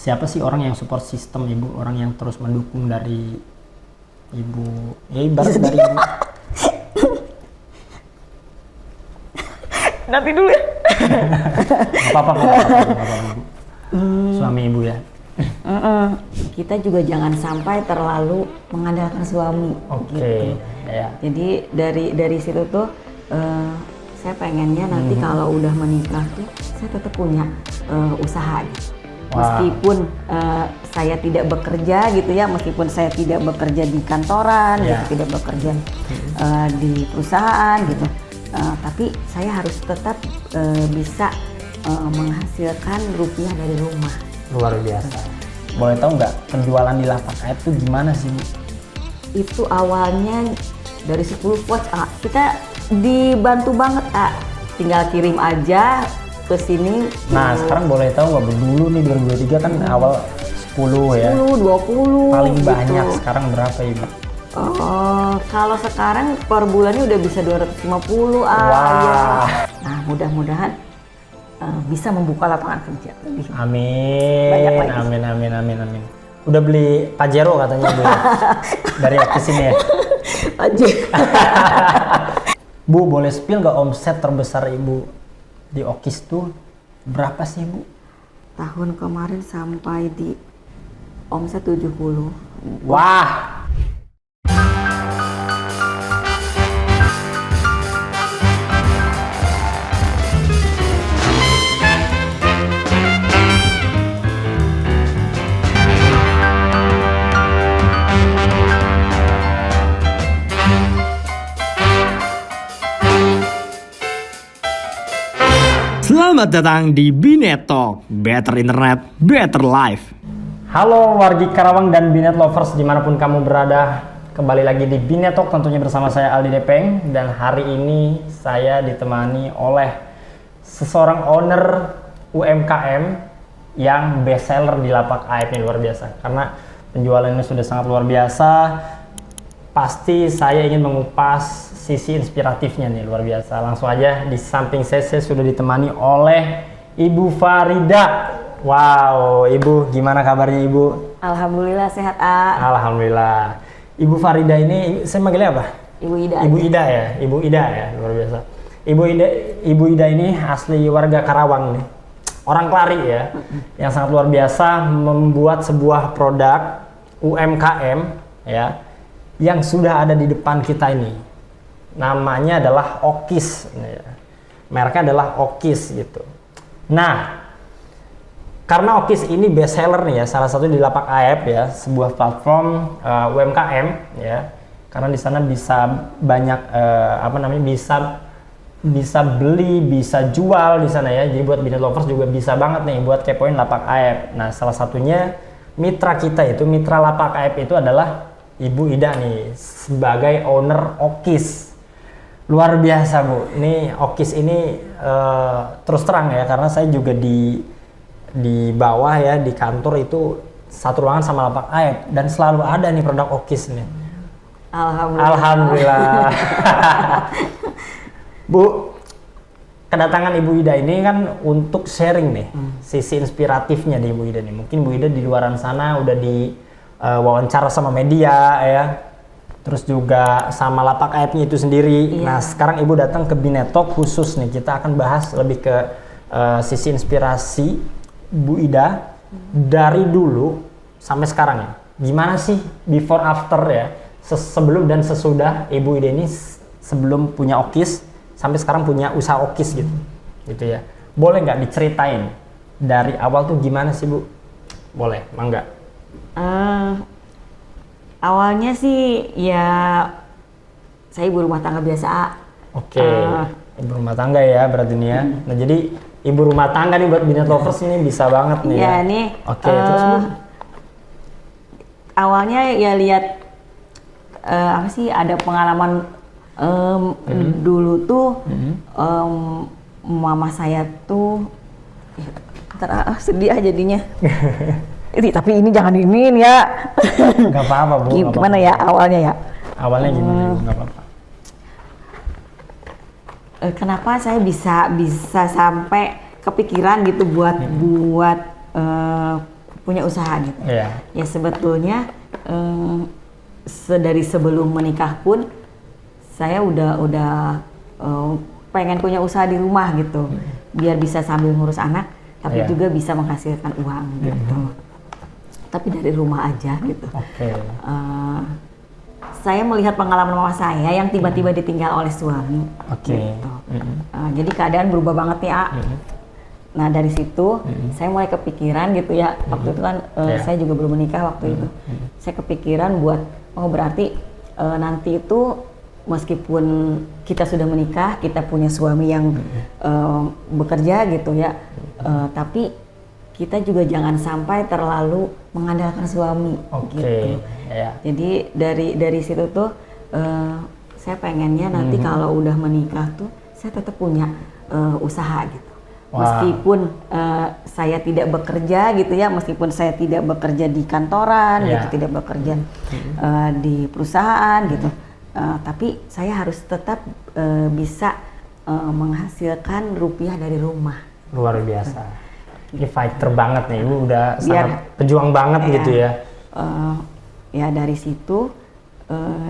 siapa sih orang yang support system Ibu, orang yang terus mendukung dari Ibu, ya ibarat dari Ibu. Nanti dulu ya. Gak apa-apa Ibu. Suami Ibu ya. Kita juga jangan sampai terlalu mengandalkan suami. Oke, Gitu. ya. Jadi dari situ tuh saya pengennya nanti kalau udah menikah tuh saya tetap punya usaha. Wah. Meskipun saya tidak bekerja gitu ya, meskipun saya tidak bekerja di kantoran, Ya. gitu, tidak bekerja di perusahaan gitu, tapi saya harus tetap bisa menghasilkan rupiah dari rumah. Luar biasa. Boleh tahu nggak penjualan di lapak air itu gimana sih Bu? Itu awalnya dari 10 watts, kita dibantu banget, tinggal kirim aja ke sini. Nah sekarang boleh tahu nggak, dulu nih 2023 kan awal 10 ya, 10, 20 paling gitu. banyak sekarang berapa Ibu? Kalau sekarang per bulannya udah bisa 250 Wah. ya. Nah mudah-mudahan bisa membuka lapangan kerja lebih. Amin. Banyak lagi. Amin. Udah beli Pajero katanya Bu ya? Dari aktif ini ya. Aja. Bu boleh spill nggak omset terbesar Ibu di Okis tuh berapa sih Bu? Tahun kemarin sampai di omset 70. Wah. Selamat datang di Binet Talk, Better Internet, Better Life. Halo wargi Karawang dan Binet Lovers dimanapun kamu berada. Kembali lagi di Binet Talk tentunya bersama saya Aldi Depeng. Dan hari ini saya ditemani oleh seseorang owner UMKM yang best seller di lapak aib ini, luar biasa. Karena penjualannya sudah sangat luar biasa. Pasti saya ingin mengupas sisi inspiratifnya nih, luar biasa. Langsung aja, di samping saya sudah ditemani oleh Ibu Farida. Wow, Ibu gimana kabarnya Ibu? Alhamdulillah sehat, Alhamdulillah. Ibu Farida ini, saya manggilnya apa? Ibu Ida. Ibu Ida ya, Ibu Ida ya, luar biasa. Ibu Ida ini asli warga Karawang nih, orang Klari ya, yang sangat luar biasa membuat sebuah produk UMKM ya, yang sudah ada di depan kita ini. Namanya adalah Okis, mereknya adalah Okis gitu. Nah, karena Okis ini best seller nih ya, salah satu di lapak aib ya, sebuah platform UMKM ya. Karena di sana bisa banyak bisa beli, bisa jual di sana ya. Jadi buat Binet Lovers juga bisa banget nih buat kepoin lapak aib. Nah, salah satunya mitra kita itu, mitra lapak aib itu adalah Ibu Ida nih sebagai owner Okis. Luar biasa Bu, ini Okis ini terus terang ya, karena saya juga di bawah ya, di kantor itu satu ruangan sama lapak aib dan selalu ada nih produk Okis nih. Alhamdulillah. Bu, kedatangan Ibu Ida ini kan untuk sharing nih sisi inspiratifnya di Ibu Ida nih. Mungkin Bu Ida di luaran sana udah di wawancara sama media ya, terus juga sama lapak aibnya itu sendiri. Iya. Nah sekarang Ibu datang ke Binet Talk khusus nih, kita akan bahas lebih ke sisi inspirasi Bu Ida dari dulu sampai sekarang ya. Gimana sih before after ya, sebelum dan sesudah Ibu Ida ini sebelum punya Okis sampai sekarang punya usaha Okis gitu ya. Boleh nggak diceritain dari awal tuh gimana sih Bu? Boleh, mangga. Awalnya sih ya saya ibu rumah tangga biasa. Oke, ibu rumah tangga ya berarti ini ya. Nah jadi ibu rumah tangga nih buat Binet Lovers ini bisa banget nih Iya ya. nih. Oke, terus Bu? Awalnya ya lihat apa sih, ada pengalaman dulu tuh mama saya tuh sedih aja jadinya. Tapi ini jangan diinin ya. Gak apa-apa Bu. Gimana ya awalnya ya? Awalnya gimana Bu? Gak apa-apa. Kenapa saya bisa sampai kepikiran gitu buat punya usaha gitu. Iya. Ya sebetulnya dari sebelum menikah pun saya udah pengen punya usaha di rumah gitu, biar bisa sambil ngurus anak, tapi juga bisa menghasilkan uang gitu. Tapi dari rumah aja gitu. Oke. Saya melihat pengalaman mama saya yang tiba-tiba ditinggal oleh suami. Oke. Gitu. Jadi keadaan berubah banget nih, A. Nah dari situ saya mulai kepikiran gitu ya. Waktu itu kan saya juga belum menikah waktu itu. Saya kepikiran buat, oh berarti nanti itu meskipun kita sudah menikah, kita punya suami yang bekerja gitu ya, tapi kita juga jangan sampai terlalu mengandalkan suami. Gitu. Yeah. Jadi dari situ tuh saya pengennya nanti kalau udah menikah tuh saya tetap punya usaha gitu. Meskipun saya tidak bekerja gitu ya, meskipun saya tidak bekerja di kantoran gitu, tidak bekerja di perusahaan gitu, tapi saya harus tetap bisa menghasilkan rupiah dari rumah. Luar biasa. Ini fighter banget nih, Ibu udah sangat pejuang banget gitu ya. Ya dari situ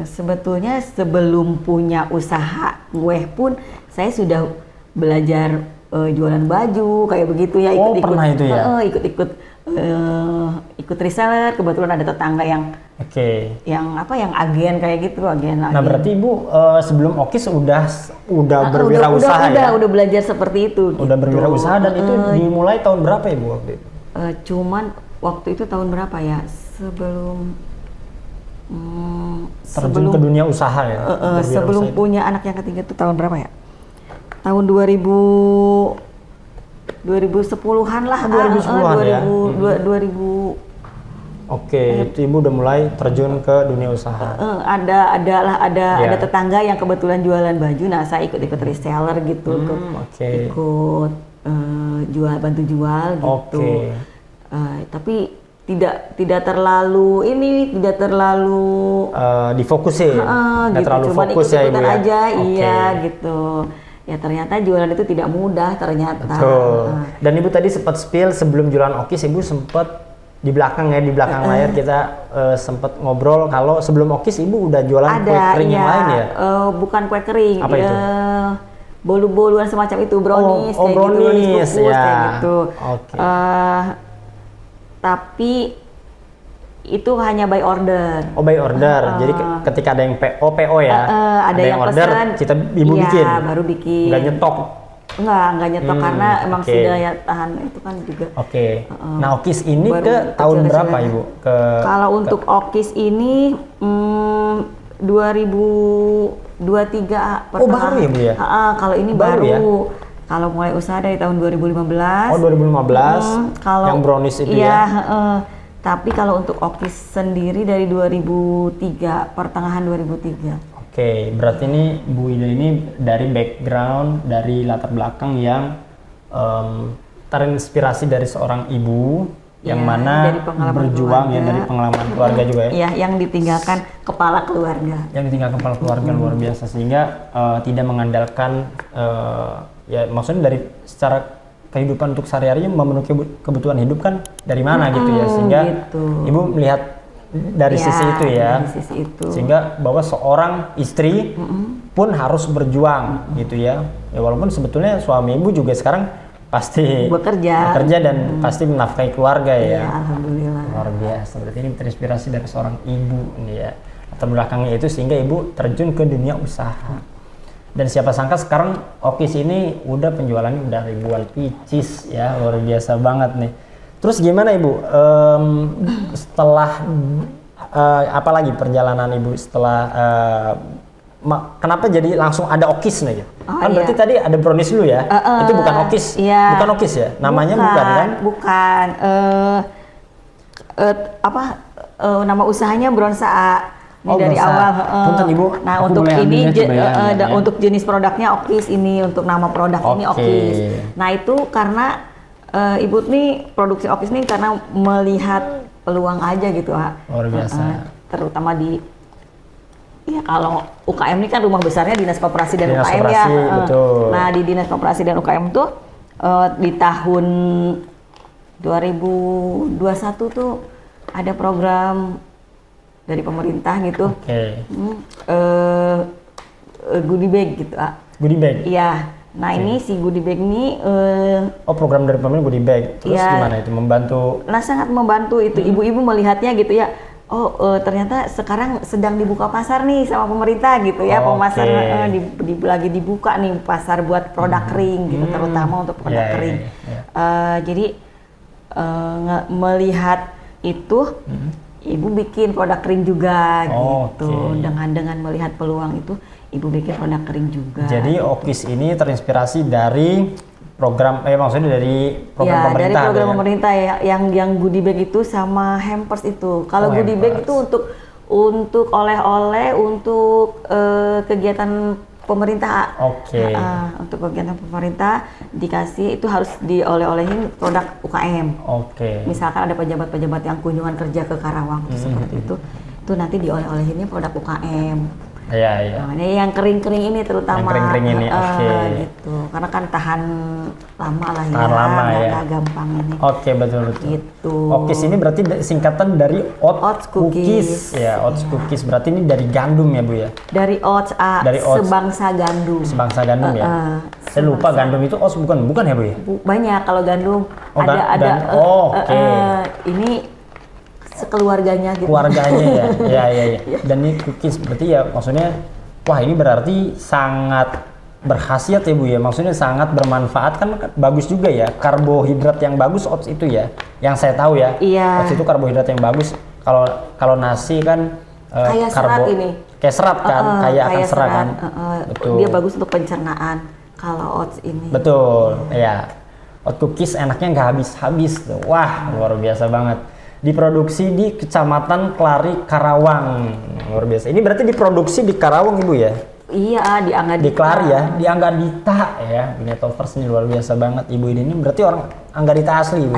sebetulnya sebelum punya usaha kue pun saya sudah belajar jualan baju kayak begitu ya, pernah itu ya? Ikut reseller, kebetulan ada tetangga yang yang agen kayak gitu, agen. Nah berarti Ibu sebelum Okis udah berwirausaha ya? Udah belajar seperti itu. Udah berwirausaha dan itu dimulai tahun berapa Ibu waktu itu? Cuman waktu itu tahun berapa ya? Terjun ke dunia usaha ya? Sebelum punya anak yang ketiga itu tahun berapa ya? Tahun 2010-an lah. 2010-an ya? 2000. Itu Ibu udah mulai terjun ke dunia usaha. Ada tetangga yang kebetulan jualan baju, nah saya ikut reseller gitu, ikut bantu jual gitu. Tapi tidak terlalu difokusin, nggak gitu. terlalu Cuman fokus ya Ibu ya? aja, iya gitu. Ya ternyata jualan itu tidak mudah ternyata. Betul. Dan Ibu tadi sempat spill sebelum jualan Okis, Ibu sempat di belakang layar kita sempat ngobrol kalau sebelum Okis Ibu udah jualan kue kering yang lain ya? Bukan kue kering. Apa itu? Bolu-boluan semacam itu, brownies, kayak brownies, gitu, kayak gitu. Tapi itu hanya by order. By order. Jadi ketika ada yang PO ya. Ada yang order, kita Ibu bikin. Baru bikin. Nggak nyetok. Enggak nyetok karena emang si daya tahan itu kan juga. Nah, Okis ini ke tahun berapa Ibu? Kalau untuk Okis ini 2023 pertengahan. Baru ya Bu ya? Kalau ini baru. Ya? Kalau mulai usaha dari tahun 2015. 2015. Yang brownies itu ya? Tapi kalau untuk Okis sendiri dari 2003, pertengahan 2003. Berarti ini Bu Ida ini dari background, dari latar belakang yang terinspirasi dari seorang ibu yang mana berjuang ya dari pengalaman keluarga juga ya? Iya, yang ditinggalkan kepala keluarga. Yang ditinggalkan kepala keluarga luar biasa sehingga tidak mengandalkan ya maksudnya dari secara kehidupan untuk sehari-hari memenuhi kebutuhan hidup kan dari mana gitu ya sehingga Ibu melihat dari sisi itu ya, dari sisi itu. Sehingga bahwa seorang istri pun harus berjuang gitu ya. Ya walaupun sebetulnya suami Ibu juga sekarang pasti bekerja dan pasti menafkahi keluarga ya. Alhamdulillah. Luar biasa. Berarti ini terinspirasi dari seorang ibu ini ya. Latar belakangnya itu sehingga Ibu terjun ke dunia usaha. Dan siapa sangka sekarang Okis ini udah penjualannya udah ribuan pieces ya, luar biasa banget nih. Terus gimana Ibu setelah apalagi perjalanan Ibu setelah kenapa jadi langsung ada Okis nih? Kan berarti tadi ada brownies dulu ya? Itu bukan Okis, bukan Okis ya? Namanya bukan kan? Bukan. Nama usahanya Bronsa. Ini dari awal. Punten Ibu. Nah untuk ini untuk jenis produknya Okis ini, untuk nama produk ini Okis. Nah itu karena Ibu nih produksi Okis nih karena melihat peluang aja gitu, luar biasa. Terutama di kalau UKM ini kan rumah besarnya Dinas Koperasi dan UKM ya. Betul. Nah di Dinas Koperasi dan UKM tuh di tahun 2021 tuh ada program dari pemerintah gitu. Oke. Goodie bag gitu, Goodie bag. Iya. Nah, ini si goodie bag ini Program dari pemerintah goodie bag. Terus Iya. gimana itu membantu? nah sangat membantu itu ibu-ibu melihatnya gitu ya. Ternyata sekarang sedang dibuka pasar nih sama pemerintah gitu ya. Oke. Pasar lagi dibuka nih pasar buat produk kering gitu, terutama untuk produk Iya, kering. iya. Jadi melihat itu, ibu bikin produk kering juga gitu. Oke. Dengan melihat peluang itu, ibu bikin produk kering juga. Jadi Okis ini terinspirasi dari program, maksudnya dari program Ya, pemerintah. dari program ya? pemerintah ya, yang goodie bag itu sama hampers itu. Kalau goodie bag hampers. itu untuk oleh-oleh untuk kegiatan pemerintah. Oke. Untuk kegiatan pemerintah dikasih itu harus dioleh-olehin produk UKM. Oke. Misalkan ada pejabat-pejabat yang kunjungan kerja ke Karawang seperti itu nanti dioleh-olehinnya produk UKM. Iya, iya. Nah, ini yang kering-kering ini terutama. Yang kering-kering ini, oke. Gitu. Karena kan tahan lama lah ya. Tahan lama ya. Nggak gampang ini. Oke, betul. Gitu. Okis ini berarti singkatan dari Oats cookies. Ya, Oats cookies. Berarti ini dari gandum ya, Bu ya? Dari oats, Dari oats. sebangsa gandum. Sebangsa gandum ya? Saya lupa gandum itu oats bukan ya, Bu ya? Banyak kalau gandum. Oh, ada. oke. Ini sekeluarganya gitu. Keluarganya ya. Ya. Dan ini cookies berarti ya maksudnya wah ini berarti sangat berkhasiat ya Bu ya. Maksudnya sangat bermanfaat kan bagus juga ya. Karbohidrat yang bagus oats itu ya. Yang saya tahu ya. Iya. Oats itu karbohidrat yang bagus. Kalau nasi kan Kayak serat ini. Kayak serat kan, kayak akan kayak serat kan. Betul. Dia bagus untuk pencernaan. Kalau oats ini. Betul. Ya. Oats cookies enaknya nggak habis-habis tuh. Wah, luar biasa banget. Diproduksi di Kecamatan Klari, Karawang. Luar biasa. Ini berarti diproduksi di Karawang, Ibu ya? Iya, di Anggadita. Di Klari ya, di Anggadita ya. Binetovers ini luar biasa banget. Ibu ini berarti orang Anggadita asli, Ibu.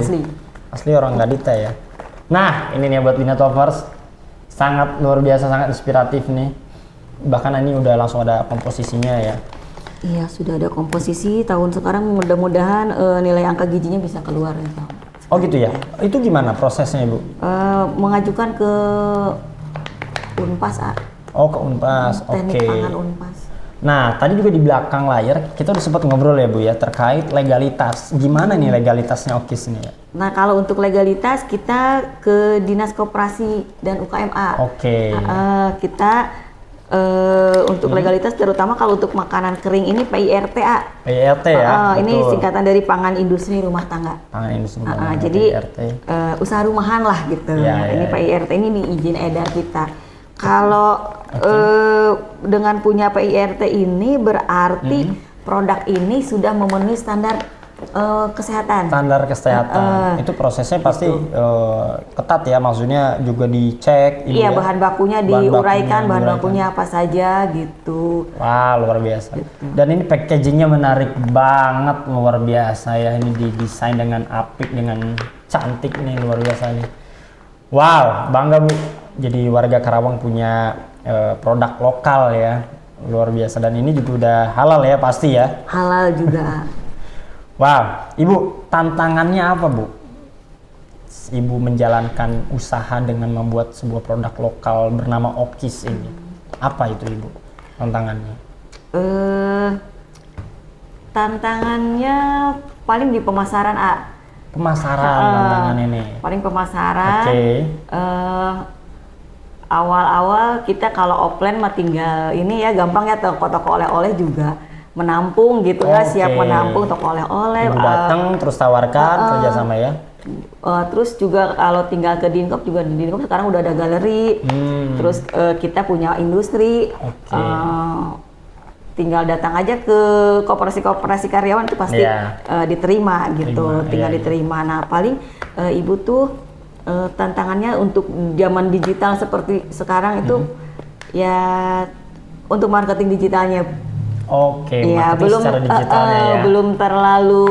Asli orang Anggadita ya. Nah, ini nih buat Binetovers. Sangat luar biasa, sangat inspiratif nih. Bahkan ini udah langsung ada komposisinya ya. Iya, sudah ada komposisi. Tahun sekarang mudah-mudahan nilai angka gizinya bisa keluar ya. Oh gitu ya? Itu gimana prosesnya, Ibu? Mengajukan ke Unpas, Oh, ke Unpas. Teknik Oke. Pangan Unpas. Nah, tadi juga di belakang layar kita udah sempat ngobrol ya Bu ya terkait legalitas. Gimana nih legalitasnya Okis ini ya? Nah, kalau untuk legalitas kita ke Dinas Koperasi dan UKMA. Oke. Kita untuk legalitas terutama kalau untuk makanan kering ini PIRT, PIRT ya? ini betul. singkatan dari Pangan Industri Rumah Tangga. Pangan industri. Jadi PIRT. usaha rumahan lah gitu. Ya, Ini ya. PIRT ini nih izin edar kita. Kalau dengan punya PIRT ini berarti produk ini sudah memenuhi standar kesehatan. Standar kesehatan. Itu prosesnya pasti ketat ya, maksudnya juga dicek. Ibu, Iya, ya? bahan bakunya Bahan diuraikan, bahan diuraikan. bakunya apa saja gitu. Wah, luar biasa. Dan ini packagingnya menarik banget, luar biasa ya. Ini didesain dengan apik, dengan cantik nih, luar biasa nih. Wow, bangga Bu. Jadi warga Karawang punya produk lokal ya, luar biasa. Dan ini juga udah halal ya pasti ya. Halal juga. Wow, Ibu tantangannya apa Bu? Ibu menjalankan usaha dengan membuat sebuah produk lokal bernama Okis ini. Apa itu Ibu tantangannya? Tantangannya paling di pemasaran, Pemasaran tantangan ini. paling pemasaran. Oke. Awal-awal kita kalau offline mah tinggal ini ya gampang ya, toko-toko oleh-oleh juga menampung gitu ya, siap Oke. menampung toko oleh-oleh. Ibu datang terus tawarkan kerjasama ya. Terus juga kalau tinggal ke Dinkop juga, di Dinkop sekarang udah ada galeri. Terus kita punya industri. Oke. Tinggal datang aja ke koperasi karyawan itu pasti Iya. diterima gitu. Terima, Tinggal iya, diterima. Nah, paling ibu tuh tantangannya untuk zaman digital seperti sekarang itu ya untuk marketing digitalnya. Oke, Ya, marketing belum secara digitalnya ya. belum terlalu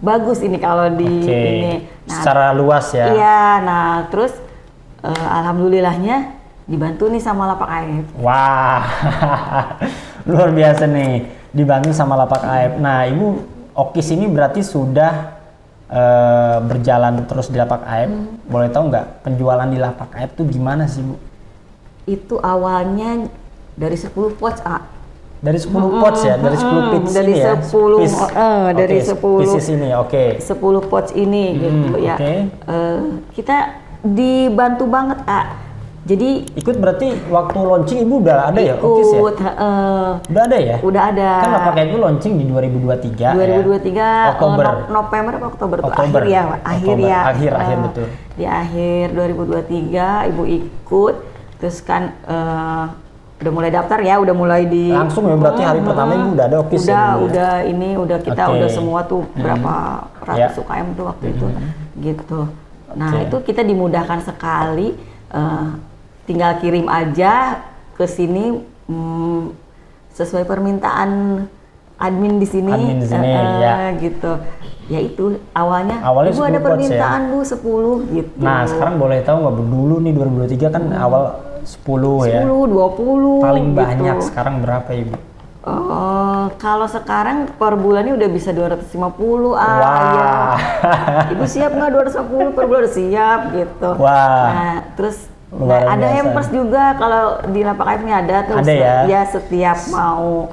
bagus ini kalau di Oke. ini. Nah, Secara luas ya. iya, nah terus alhamdulillahnya dibantu nih sama Lapak AF. Wah, luar biasa nih, dibantu sama Lapak AF. Nah, Ibu Okis ini berarti sudah berjalan terus di Lapak Aep, boleh tahu nggak penjualan di Lapak Aep tuh gimana sih Bu? Itu awalnya dari 10 pouch, Dari 10 pouch ya, dari 10 pieces dari ini ya? 10, Piece. dari Oke, 10 pieces ini, oke. 10 pouch ini gitu ya. oke. Kita dibantu banget, Jadi Ikut berarti waktu launching Ibu udah ada ya? Okis ya? Udah ada ya? udah ada. Kan Lapak Aep itu launching di 2023 2023 ya? Oktober. November apa Oktober tuh? Oktober. Akhir ya, akhir Oktober. ya. Akhir betul. Di akhir 2023 Ibu ikut, terus kan udah mulai daftar ya, udah mulai di Langsung ya berarti hari pertama Ibu udah ada Okis ya? udah kita Oke. udah semua tuh berapa Ya. ratus UKM tuh waktu itu gitu. Nah, itu kita dimudahkan sekali, tinggal kirim aja ke sini sesuai permintaan admin di sini. Admin di sini, ya. Gitu. Ya itu awalnya Awalnya Ibu 10 ada pouch permintaan Bu 10 gitu. Nah sekarang boleh tahu nggak Bu, dulu nih 2023 kan awal 10 ya? 10, 20 Paling gitu. banyak sekarang berapa Ibu? Kalau sekarang per bulannya udah bisa 250 Wah. ya. Ibu siap nggak 250 per bulan? Udah siap gitu. Wah. Nah, terus Luar ada biasa. hampers juga kalau di Lapak Aep ini ada tuh. Ada ya? Ya setiap mau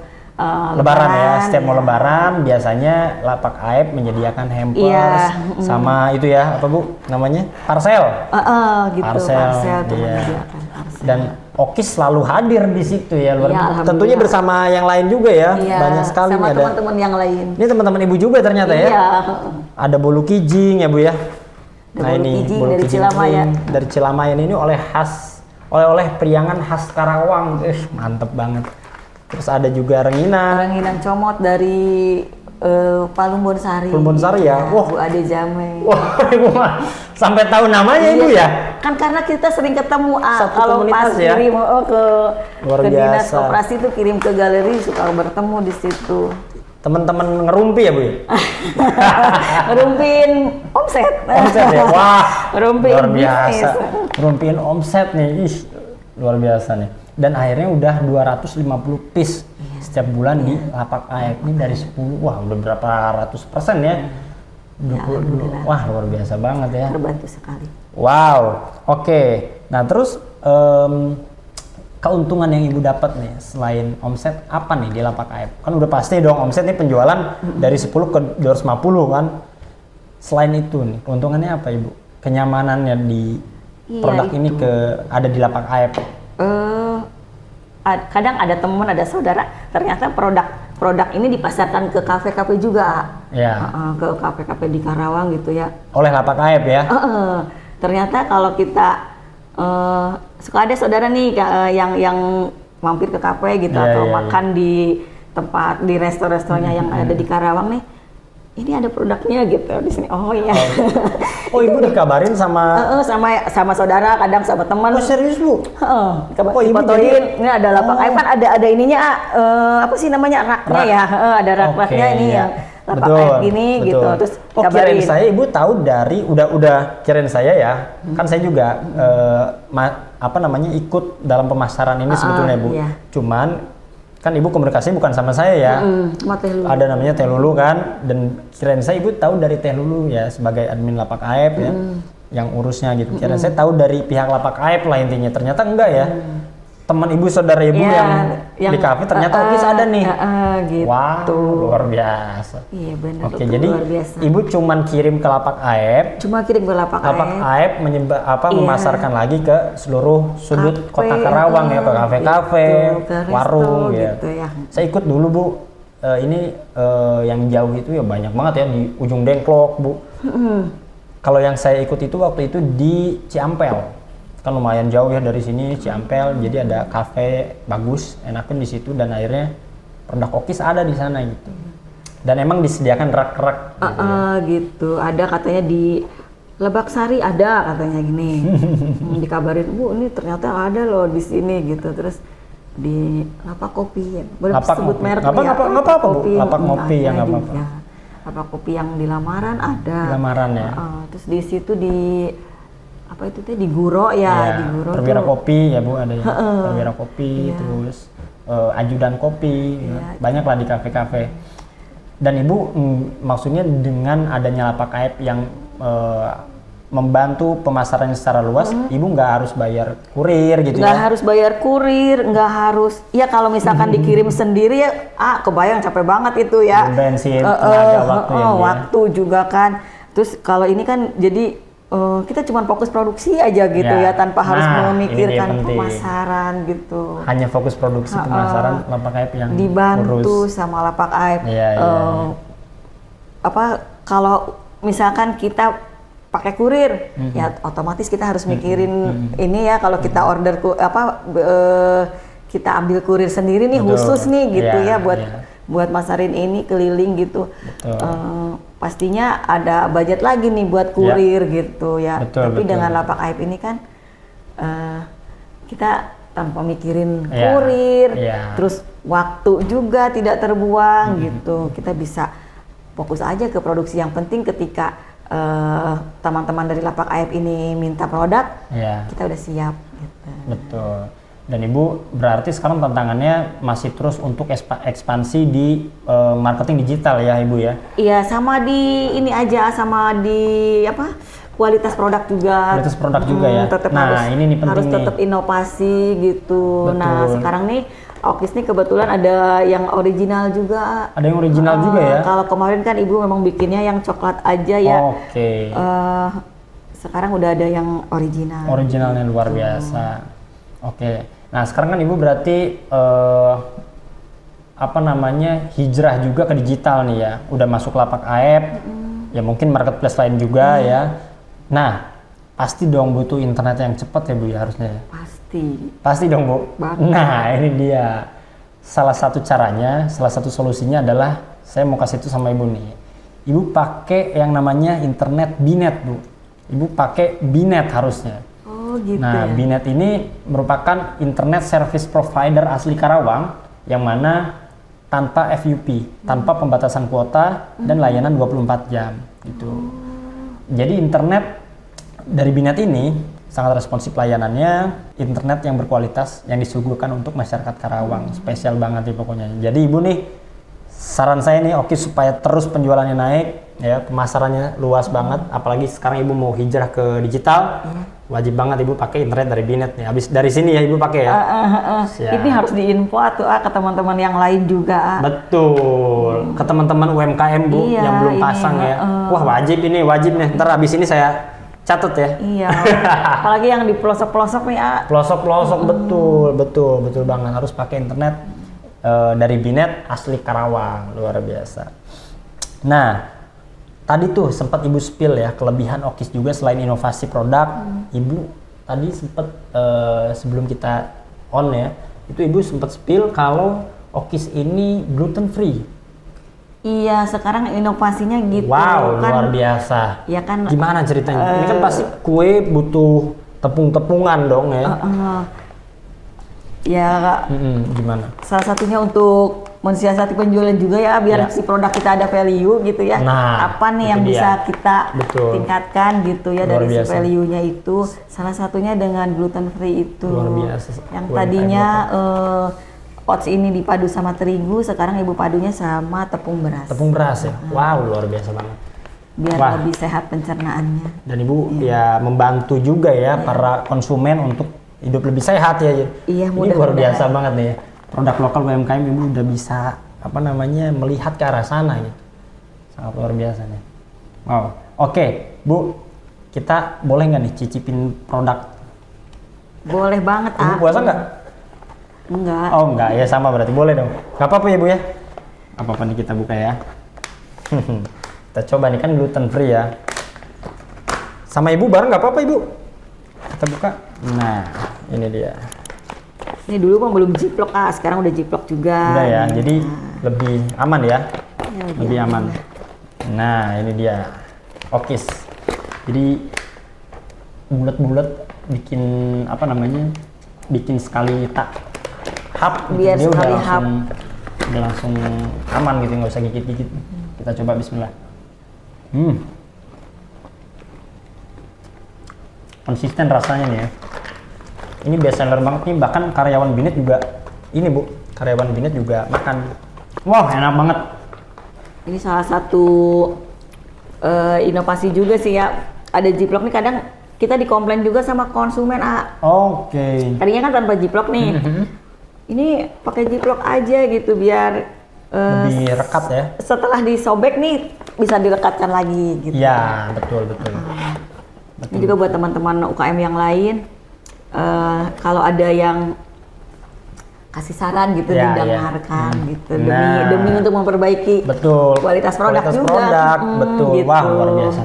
Lebaran ya, setiap mau lebaran biasanya Lapak Aep menyediakan hampers Iya, sama itu ya, apa Bu namanya? Parcel. Gitu, Parcel, tuh iya. menyediakan parcel. Dan Okis selalu hadir di situ ya, luar Iya, biasa. alhamdulillah. Tentunya bersama yang lain juga ya, Iya, banyak sekali sama nih ada. teman-teman yang lain. Ini teman-teman Ibu juga ternyata ya. Iya. Ada bolu kijing ya Bu ya. Ada bolu kijing dari Cilamayan. Dari Cilamayan ini oleh-oleh priangan khas Karawang. Mantep banget. Terus ada juga renginang. Ranginan comot dari Palung Bonsari. Palung Bonsari ya? Wah. Bu Ade Jameng. Wah, Ibu mah sampai tahu namanya Ibu Iya, ya? Kan karena kita sering ketemu, Satu kalau pas komunitas ya? kirim Luar ke dinas biasa. koperasi itu kirim ke galeri suka bertemu di situ. Teman-teman ngerumpi ya Bu ya? Ngerumpin omset. Omset ya? Wah, Ngerumpin luar biasa. bisnis. Ngerumpiin omset nih, luar biasa nih. Dan akhirnya udah 250 piece setiap bulan di Lapak Aep ini dari 10. Wah, udah berapa ratus persen ya? Ya, alhamdulillah. Wah, luar biasa banget ya. Terbantu sekali. Wow, oke. Nah terus keuntungan yang Ibu dapat nih selain omset apa nih di Lapak Aep? Kan udah pasti dong omset nih penjualan dari 10 ke 250 kan. Selain itu nih keuntungannya apa Ibu? Kenyamanannya di Iya, produk itu. ini ada di Lapak Aep. Kadang ada teman, ada saudara, ternyata produk ini dipasarkan ke kafe-kafe juga. Ya. Ke kafe-kafe di Karawang gitu ya. Oleh Lapak Aep ya. Ternyata kalau kita suka ada saudara nih yang mampir ke kafe gitu Iya, atau iya, makan di tempat di restoran-restorannya yang ada di Karawang nih, ini ada produknya gitu di sini. Oh iya. Oh Ibu dikabarin sama. sama saudara, kadang sama teman. Oh serius Bu? Oh, Ibu fotoin, jadi- ini ada Lapak Aep kan ada ininya, apa sih namanya, raknya Rak. ya, ada rak-raknya Oke, ini iya. yang Lapak Aep gini gitu, terus kirain saya Ibu tahu dari udah kirain saya ya, kan saya juga ikut dalam pemasaran ini sebetulnya Bu. iya. Cuman kan Ibu komunikasi bukan sama saya ya. sama Teh Lulu. Ada namanya Teh Lulu kan, dan kirain saya Ibu tahu dari Teh Lulu ya sebagai admin Lapak Aep ya, yang urusnya gitu. Kirain saya tahu dari pihak Lapak Aep lah intinya. Ternyata enggak ya. Teman Ibu, saudara Ibu Iya, yang di kafe ternyata Okis ada nih. Gitu. Wah, luar biasa. Iya benar. Oke, itu jadi luar biasa. Ibu cuman kirim ke Lapak Aep, Cuma kirim ke Lapak Lapak Aep. Aep Iya. memasarkan lagi ke seluruh sudut Kafe, kota Karawang ya, ke kafe-kafe, gitu, ke resto, warung ya. gitu ya. Saya ikut dulu Bu, ini yang jauh itu ya banyak banget ya di ujung Dengklok Bu. Kalau yang saya ikut itu waktu itu di Ciampel, kan lumayan jauh ya dari sini Ciampel, jadi ada kafe bagus, enakan di situ, dan akhirnya produk Okis ada di sana gitu. Dan emang disediakan rak-rak gitu ya. Gitu. Ada katanya di Lebak Sari ada katanya gini. Dikabarin, Bu, ini ternyata ada loh di sini gitu. Terus di Lapak Kopi, boleh Lapak sebut Ngopi. merek Apa, ya? apa, Bu? Lapak Ngopi ada yang nggak apa-apa. juga. Lapak Kopi yang di Lamaran ada. Lamaran ya. Terus di situ di apa itu teh, di Guro ya, di Guro Perwira tuh. Kopi ya Bu, ada ya. Perwira Kopi, Iya. terus Ajudan Kopi, Iya. banyak lah di kafe-kafe. Dan Ibu maksudnya dengan adanya Lapak Aib yang membantu pemasarannya secara luas, Ibu nggak harus bayar kurir gitu Nggak ya? harus bayar kurir, nggak harus. Ya kalau misalkan dikirim sendiri ya, kebayang capek banget itu ya. Bensin, tenaga, waktu ya, Bu, ya? Waktu juga kan. Terus kalau ini kan jadi kita cuma fokus produksi aja gitu ya, tanpa harus Nah, memikirkan ini dia penting. pemasaran gitu. Hanya fokus produksi pemasaran Lapak Aib yang Dibantu urus. sama Lapak Aib. Iya, iya. Kalau misalkan kita pakai kurir, ya otomatis kita harus mikirin ini ya. Kalau kita order kita ambil kurir sendiri nih, Betul. khusus nih gitu Iya, ya buat iya. buat masarin ini keliling gitu. Betul. Pastinya ada budget lagi nih buat kurir gitu ya. Betul, Tapi betul, dengan betul. Lapak Aib ini kan kita tanpa mikirin Iya, kurir, iya. terus waktu juga tidak terbuang gitu. Kita bisa fokus aja ke produksi. Yang penting ketika teman-teman dari Lapak Aib ini minta produk, Iya. kita udah siap gitu. Betul. Dan Ibu berarti sekarang tantangannya masih terus untuk ekspansi di marketing digital ya Ibu ya? Iya, sama di ini aja, sama di kualitas produk juga. Kualitas produk juga ya. Tetap Nah, harus, ini nih penting harus nih. tetap inovasi gitu. Betul. Nah, sekarang nih Okis nih kebetulan ada yang original juga. Ada yang original juga ya? Kalau kemarin kan Ibu memang bikinnya yang coklat aja ya. Oke. Sekarang udah ada yang original. Originalnya luar biasa. Oke. Nah, sekarang kan Ibu berarti hijrah juga ke digital nih ya. Udah masuk Lapak Aib. Ya mungkin marketplace lain juga ya. Nah, pasti dong butuh internet yang cepat ya Bu ya harusnya ya. Pasti dong Bu. Banget. Nah, ini dia. Salah satu caranya, salah satu solusinya adalah saya mau kasih itu sama Ibu nih. Ibu pakai yang namanya internet Binet Bu. Ibu pakai Binet harusnya. Oh gitu Nah, ya. Binet ini merupakan internet service provider asli Karawang yang mana tanpa FUP, tanpa pembatasan kuota dan layanan 24 jam gitu. Jadi internet dari Binet ini sangat responsif layanannya, internet yang berkualitas yang disuguhkan untuk masyarakat Karawang. Spesial banget nih pokoknya. Jadi Ibu nih, saran saya nih Okis supaya terus penjualannya naik, ya pemasarannya luas banget. Apalagi sekarang Ibu mau hijrah ke digital, wajib banget Ibu pakai internet dari Binet nih. Habis dari sini ya Ibu pakai ya. Siap. Ini harus diinfo tuh ke teman-teman yang lain juga. Betul. Ke teman-teman UMKM Bu Iya, yang belum ini, pasang ya. Wah wajib nih. Ntar habis ini saya catat ya. Iya. Apalagi yang di pelosok-pelosok nih Pelosok-pelosok betul banget harus pakai internet dari Binet asli Karawang, luar biasa. Nah, tadi tuh sempat Ibu spill ya kelebihan Okis juga selain inovasi produk. Ibu tadi sempat sebelum kita on ya, itu Ibu sempat spill kalau Okis ini gluten free. Iya, sekarang inovasinya gitu. Wow, kan, luar biasa. Ya kan. Gimana ceritanya? Ini kan pasti kue butuh tepung-tepungan dong ya. Ya, Gimana? salah satunya untuk mensiasati penjualan juga ya, biar Ya. si produk kita ada value gitu ya. Nah, apa nih yang itu bisa dia. kita Betul. tingkatkan gitu ya Luar dari si biasa. value-nya itu. Salah satunya dengan gluten free itu. Luar biasa. Yang UMKM tadinya oats ini dipadu sama terigu, sekarang Ibu padunya sama tepung beras. Tepung beras ya? Wow, luar biasa banget. Biar Wah. lebih sehat pencernaannya. Dan Ibu ya membantu juga ya para konsumen untuk hidup lebih sehat ya. Iya, Ini luar mudah-mudahan. biasa banget nih ya. Produk lokal UMKM Ibu udah bisa melihat ke arah sana gitu. Sangat luar biasa nih. Wow. Oke, Bu, kita boleh nggak nih cicipin produk? Boleh banget, Ibu puasa nggak? Enggak. Oh enggak, ya sama berarti boleh dong. Gak apa-apa ya Bu ya? Gak apa-apa nih kita buka ya. Kita coba nih kan gluten free ya. Sama Ibu bareng nggak apa-apa Ibu? Kita buka. Nah, ini dia. Ini dulu mah belum jiplok, sekarang udah jiplok juga. Udah ya, jadi lebih aman ya. Ya, Lebih aman. Nah, ini dia. Okis. Jadi bulat-bulat bikin bikin sekali hap gitu. Biar Dia sekali udah langsung aman gitu, nggak usah gigit-gigit. Kita coba bismillah. Konsisten rasanya nih ya. Ini best seller banget nih, bahkan karyawan Binet juga ini Bu, karyawan Binet juga makan. Wah, enak banget. Ini salah satu inovasi juga sih ya. Ada Ziplock nih, kadang kita dikomplain juga sama konsumen, Oke. tadinya kan tanpa Ziplock nih. Ini pakai Ziplock aja gitu biar Lebih rekat ya. setelah disobek nih bisa direkatkan lagi gitu. Iya, betul. Ini juga buat teman-teman UKM yang lain, kalau ada yang kasih saran gitu, Ya, didengarkan ya. gitu, demi untuk memperbaiki betul kualitas produk juga. produk, betul. Gitu. Wah, luar biasa.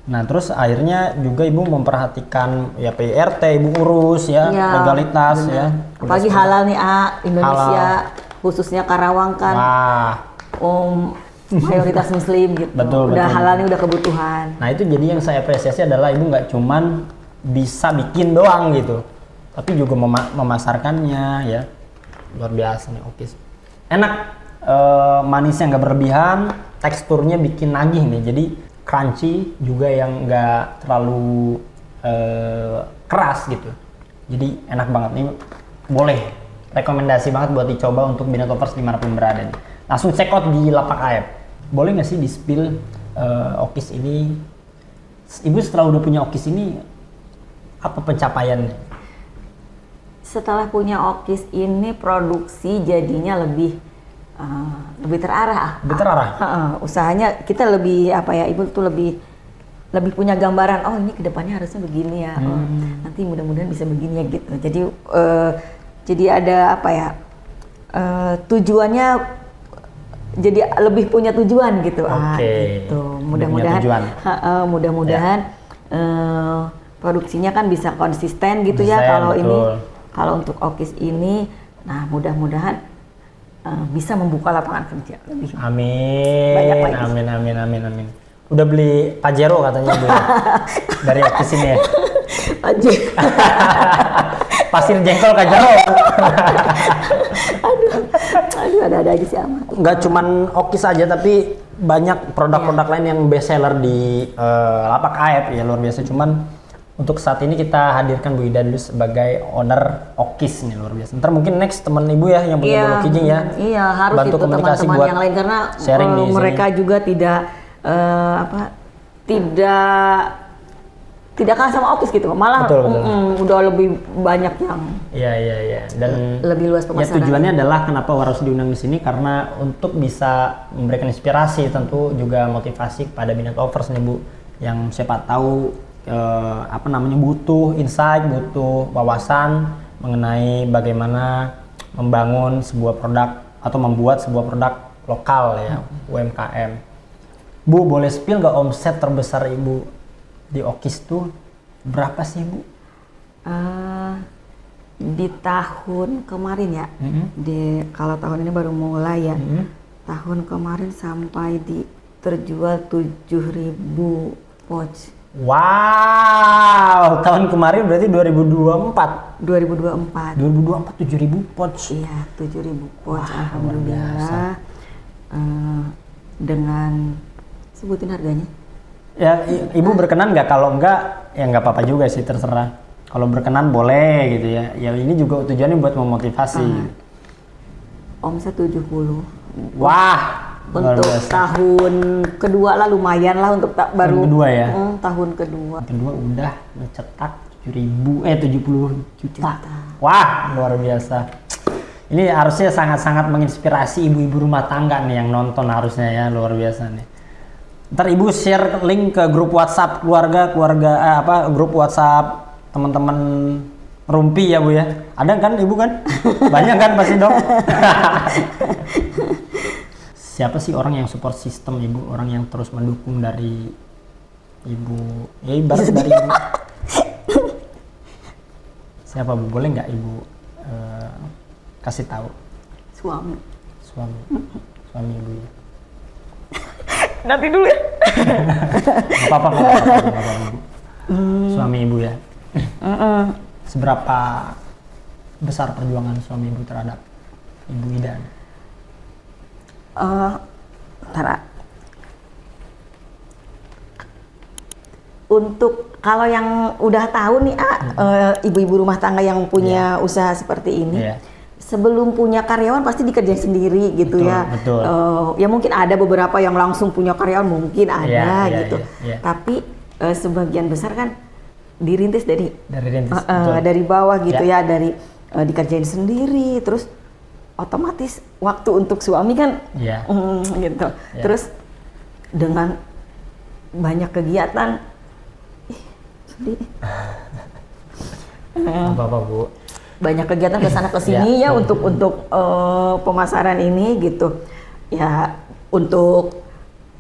Nah, terus akhirnya juga ibu memperhatikan ya PRT, ibu urus ya, legalitas ya. Apalagi halal nih, Indonesia, khususnya Karawang kan. Wah, Mayoritas Muslim gitu. Betul, Udah betul. halal nih, udah kebutuhan. nah itu jadi yang saya apresiasi adalah ibu nggak cuman bisa bikin doang gitu, tapi juga memasarkannya ya. Luar biasa nih, oke. Enak, manisnya nggak berlebihan, teksturnya bikin nagih nih, jadi crunchy juga yang nggak terlalu keras gitu. Jadi enak banget nih, boleh rekomendasi banget buat dicoba untuk Binet Lovers dimanapun berada nih. Langsung check out di Lapak Ayep. Boleh nggak sih di spill Okis ini? Ibu setelah udah punya Okis ini, apa pencapaiannya? Setelah punya Okis ini, produksi jadinya lebih terarah. Lebih terarah? Usahanya kita lebih Ibu tuh lebih punya gambaran. Oh, ini kedepannya harusnya begini ya. Oh, nanti mudah-mudahan bisa begini ya gitu. Jadi ada tujuannya. Jadi lebih punya tujuan gitu. Gitu. Mudah-mudahan produksinya kan bisa konsisten gitu ya. Kalau ini, kalau untuk Okis ini, nah mudah-mudahan bisa membuka lapangan kerja lebih. Amin. Amin. Udah beli Pajero katanya Bu dari Okis ini ya. Pasir jengkol Pajero. Aduh, ada aja sih amat. Nggak cuman Okis aja, tapi banyak produk-produk lain yang best seller di Lapak Ayep ya, luar biasa. Cuman untuk saat ini kita hadirkan Bu Ida dulu sebagai owner Okis nih, luar biasa. Ntar mungkin next teman ibu ya yang punya Bulu Kijing ya. Iya, harus bantu itu komunikasi teman-teman buat yang lain karena sharing di mereka sini. juga tidak kalah sama Okis gitu, malah Betul. udah lebih banyak yang Iya. Dan lebih luas ya pemasaran. tujuannya adalah kenapa harus diundang di sini, karena untuk bisa memberikan inspirasi, tentu juga motivasi kepada Binet Lovers nih Bu, yang siapa tahu butuh insight, butuh wawasan mengenai bagaimana membangun sebuah produk atau membuat sebuah produk lokal ya, UMKM. Bu, boleh spill nggak omset terbesar Ibu di Okis tuh berapa sih Bu? Di tahun kemarin ya, kalau tahun ini baru mulai ya, tahun kemarin sampai terjual 7.000 pouch. Wow, tahun kemarin berarti 2024. 2024. 7.000 pouch. Iya, 7.000 pouch. Alhamdulillah. Dengan sebutin harganya. Ya, Ibu berkenan nggak? Kalau enggak, ya nggak apa-apa juga sih, terserah. Kalau berkenan boleh gitu ya. Ya ini juga tujuannya buat memotivasi. Omset 70. Wah, untuk tahun kedua lah lumayan lah untuk baru. Tahun kedua ya? Tahun kedua. Kedua udah mencetak 70 juta. Wah, luar biasa. Ini harusnya sangat-sangat menginspirasi ibu-ibu rumah tangga nih yang nonton, harusnya ya, luar biasa nih. Ntar Ibu share link ke grup WhatsApp grup WhatsApp teman-teman Rumpi ya Bu ya. Ada kan Ibu kan? Banyak kan pasti dong. Siapa sih orang yang support sistem Ibu? Orang yang terus mendukung dari Ibu? Ya ibarat dari Ibu. Siapa Bu? Boleh nggak Ibu kasih tahu? Suami Ibu ya. Nanti dulu ya. Gak apa-apa Bu. Suami Ibu ya. Seberapa besar perjuangan suami Ibu terhadap Ibu Ida? Untuk kalau yang udah tahu nih ibu-ibu rumah tangga yang punya usaha seperti ini, sebelum punya karyawan pasti dikerjain sendiri gitu Betul, ya. betul. Ya mungkin ada beberapa yang langsung punya karyawan, mungkin ada Iya, gitu. iya. Tapi sebagian besar kan dirintis dari rintis, betul. dari bawah gitu ya, dari dikerjain sendiri, terus otomatis waktu untuk suami kan Iya. gitu. Iya. Terus dengan banyak kegiatan, sedih. Apa-apa Bu. Banyak kegiatan ke sana ke sini Ya. ya untuk pemasaran ini gitu. Ya untuk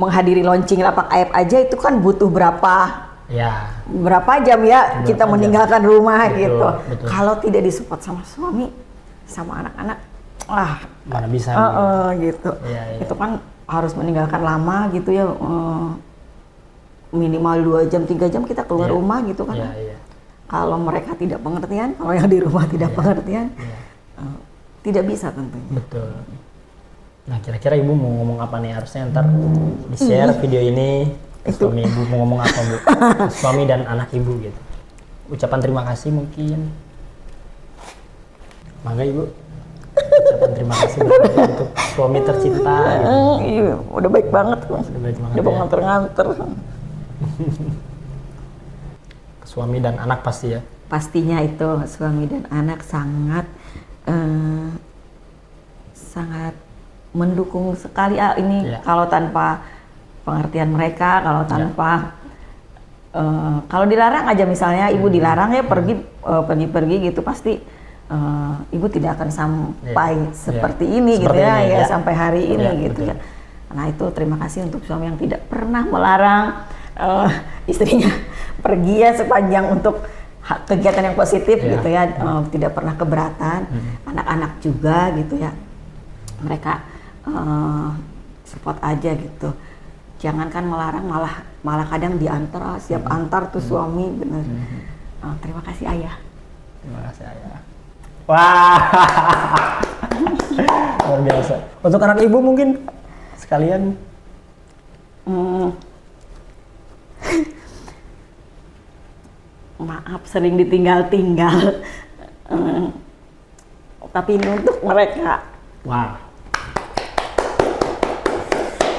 menghadiri launching Lapak Aib aja itu kan butuh Ya. berapa jam ya kita jam. meninggalkan rumah Betul, gitu. betul. Kalau tidak disupport sama suami, sama anak-anak, Mana bisa gitu. Iya, iya. Itu kan harus meninggalkan lama gitu ya. Minimal 2 jam 3 jam kita keluar Iya. rumah gitu kan. Iya, iya. Kalau mereka tidak pengertian, kalau yang di rumah tidak Iya. pengertian, Iya. tidak bisa tentunya. Betul. Nah, kira-kira Ibu mau ngomong apa nih? Harusnya ntar di-share video ini ke suami Ibu mau ngomong apa, Bu? Suami dan anak Ibu gitu. Ucapan terima kasih mungkin. Mangga Ibu. Ucapan terima kasih untuk suami tercinta gitu. Iya, udah baik banget. Udah baik banget Udah ya. nganter-nganter. Ke suami dan anak pasti ya. Pastinya itu suami dan anak sangat sangat mendukung sekali ini. Iya. Kalau tanpa pengertian mereka, kalau tanpa kalau dilarang aja misalnya ibu dilarang ya pergi gitu pasti ibu tidak akan sampai Iya. seperti Iya. ini gitu Seperti ya, ini, ya ya. sampai hari ini Iya, gitu betul. ya. Nah itu terima kasih untuk suami yang tidak pernah melarang istrinya pergi ya sepanjang untuk kegiatan yang positif Iya. gitu ya, tidak pernah keberatan. Anak-anak juga gitu ya, mereka support aja gitu. Jangankan melarang, malah kadang diantar, siap antar tuh suami bener. Terima kasih ayah. Terima kasih Ayah. Wah. Luar biasa. Untuk anak Ibu mungkin sekalian. Maaf sering ditinggal-tinggal. Tapi ini untuk mereka. Wah.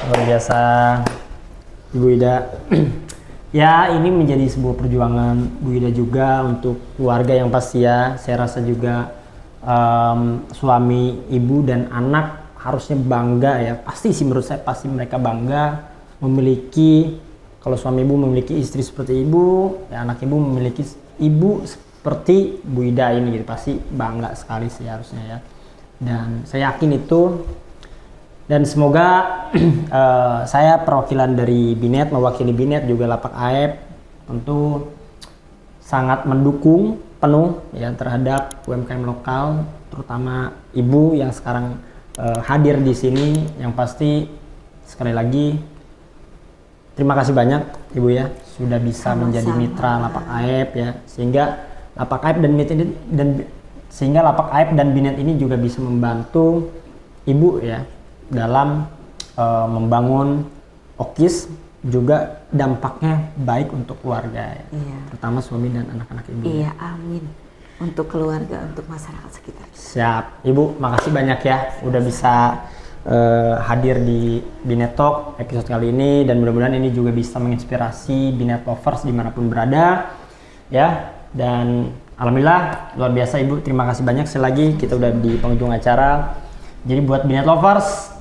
Luar biasa Ibu Ida. Ya, ini menjadi sebuah perjuangan Bu Ida juga untuk keluarga yang pasti ya. Saya rasa juga suami Ibu dan anak harusnya bangga ya. Pasti sih menurut saya pasti mereka bangga memiliki, kalau suami Ibu memiliki istri seperti Ibu, ya anak Ibu memiliki ibu seperti Bu Ida ini gitu. Pasti bangga sekali sih harusnya ya. Dan saya yakin itu. Dan semoga saya perwakilan dari Binet, mewakili Binet juga Lapak Aib tentu sangat mendukung penuh ya terhadap UMKM lokal, terutama Ibu yang sekarang hadir di sini. Yang pasti sekali lagi terima kasih banyak Ibu ya sudah bisa Sama-sama. menjadi mitra Lapak Aib ya, sehingga Lapak Aib dan Binet ini sehingga Lapak Aib dan Binet ini juga bisa membantu Ibu ya dalam membangun OKIS, juga dampaknya baik untuk keluarga ya. Iya. Terutama suami dan anak-anak Ibu. Iya, amin. Untuk keluarga, untuk masyarakat sekitar. Siap, Ibu, makasih banyak ya udah bisa hadir di Binet Talk episode kali ini, dan mudah-mudahan ini juga bisa menginspirasi Binet lovers dimanapun berada ya. Dan alhamdulillah luar biasa Ibu, terima kasih banyak sekali lagi, kita udah di penghujung acara. Jadi buat Binet lovers,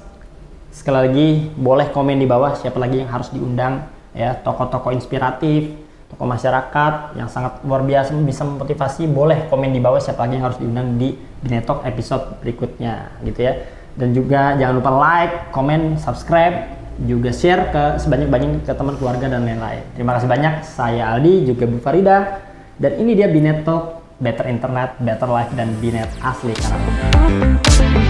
sekali lagi boleh komen di bawah siapa lagi yang harus diundang ya, tokoh-tokoh inspiratif, tokoh masyarakat yang sangat luar biasa bisa memotivasi, boleh komen di bawah siapa lagi yang harus diundang di Binet Talk episode berikutnya gitu ya. Dan juga jangan lupa like, komen, subscribe, juga share ke sebanyak-banyaknya ke teman keluarga dan lain-lain. Terima kasih banyak, saya Aldi juga Bu Farida, dan ini dia Binet Talk, Better Internet, Better Life, dan Binet asli Karawang.